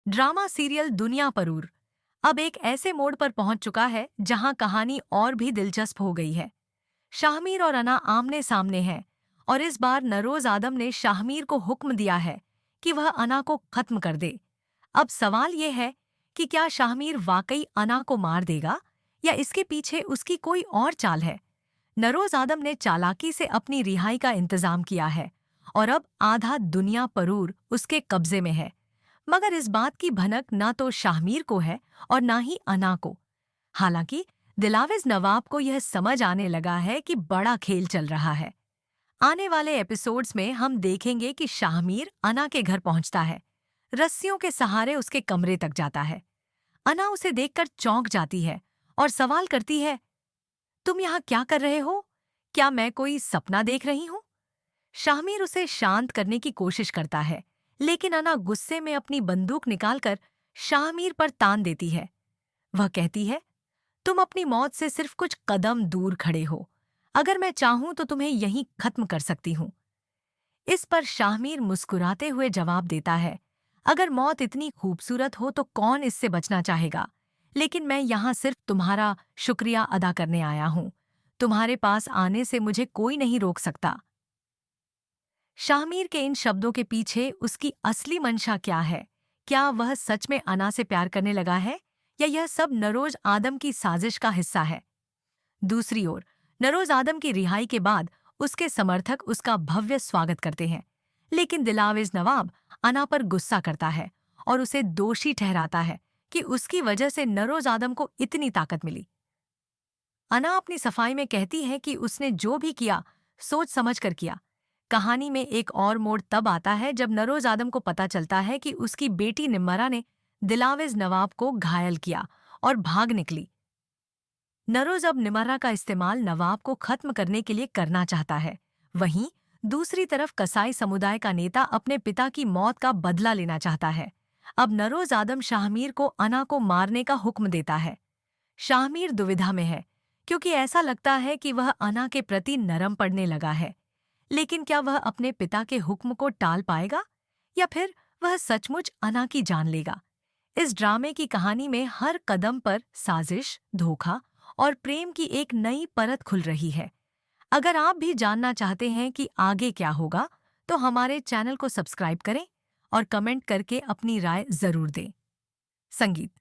Drama serial दुनिया परूर अब एक ऐसे मोड़ पर पहुंच चुका है जहां कहानी और भी दिलचस्प हो गई है। शाहमीर और अना आमने सामने हैं और इस बार नरोज आदम ने शाहमीर को हुक्म दिया है कि वह अना को खत्म कर दे। अब सवाल यह है कि क्या शाहमीर वाकई अना को मार देगा या इसके पीछे उसकी कोई और चाल है। नरोज आदम ने चालाकी से अपनी रिहाई का इंतजाम किया है और अब आधा दुनिया परूर उसके कब्जे में है। मगर इस बात की भनक ना तो शाहमीर को है और ना ही अना को। हालांकि दिलाविज नवाब को यह समझ आने लगा है कि बड़ा खेल चल रहा है। आने वाले एपिसोड्स में हम देखेंगे कि शाहमीर अना के घर पहुंचता है, रस्सियों के सहारे उसके कमरे तक जाता है। अना उसे देखकर चौंक जाती है और सवाल करती है, तुम यहाँ क्या कर रहे हो? क्या मैं कोई सपना देख रही हूँ? शाहमीर उसे शांत करने की कोशिश करता है, लेकिन अना गुस्से में अपनी बंदूक निकालकर शाहमीर पर तान देती है। वह कहती है, तुम अपनी मौत से सिर्फ कुछ कदम दूर खड़े हो। अगर मैं चाहूं तो तुम्हें यहीं खत्म कर सकती हूं। इस पर शाहमीर मुस्कुराते हुए जवाब देता है, अगर मौत इतनी खूबसूरत हो तो कौन इससे बचना चाहेगा। लेकिन मैं यहाँ सिर्फ तुम्हारा शुक्रिया अदा करने आया हूं। तुम्हारे पास आने से मुझे कोई नहीं रोक सकता। शाहमीर के इन शब्दों के पीछे उसकी असली मंशा क्या है? क्या वह सच में अना से प्यार करने लगा है या यह सब नरोज आदम की साजिश का हिस्सा है? दूसरी ओर नरोज आदम की रिहाई के बाद उसके समर्थक उसका भव्य स्वागत करते हैं, लेकिन दिलावेज नवाब अना पर गुस्सा करता है और उसे दोषी ठहराता है कि उसकी वजह से नरोज आदम को इतनी ताकत मिली। अना अपनी सफाई में कहती है कि उसने जो भी किया सोच समझ कर किया। कहानी में एक और मोड़ तब आता है जब नरोज आदम को पता चलता है कि उसकी बेटी निम्मरा ने दिलावेज नवाब को घायल किया और भाग निकली। नरोज अब निम्मरा का इस्तेमाल नवाब को खत्म करने के लिए करना चाहता है। वहीं दूसरी तरफ कसाई समुदाय का नेता अपने पिता की मौत का बदला लेना चाहता है। अब नरोज आदम शाहमीर को अना को मारने का हुक्म देता है। शाहमीर दुविधा में है, क्योंकि ऐसा लगता है कि वह अना के प्रति नरम पड़ने लगा है। लेकिन क्या वह अपने पिता के हुक्म को टाल पाएगा या फिर वह सचमुच अना की जान लेगा? इस ड्रामे की कहानी में हर कदम पर साजिश, धोखा और प्रेम की एक नई परत खुल रही है। अगर आप भी जानना चाहते हैं कि आगे क्या होगा, तो हमारे चैनल को सब्सक्राइब करें और कमेंट करके अपनी राय जरूर दें। संगीत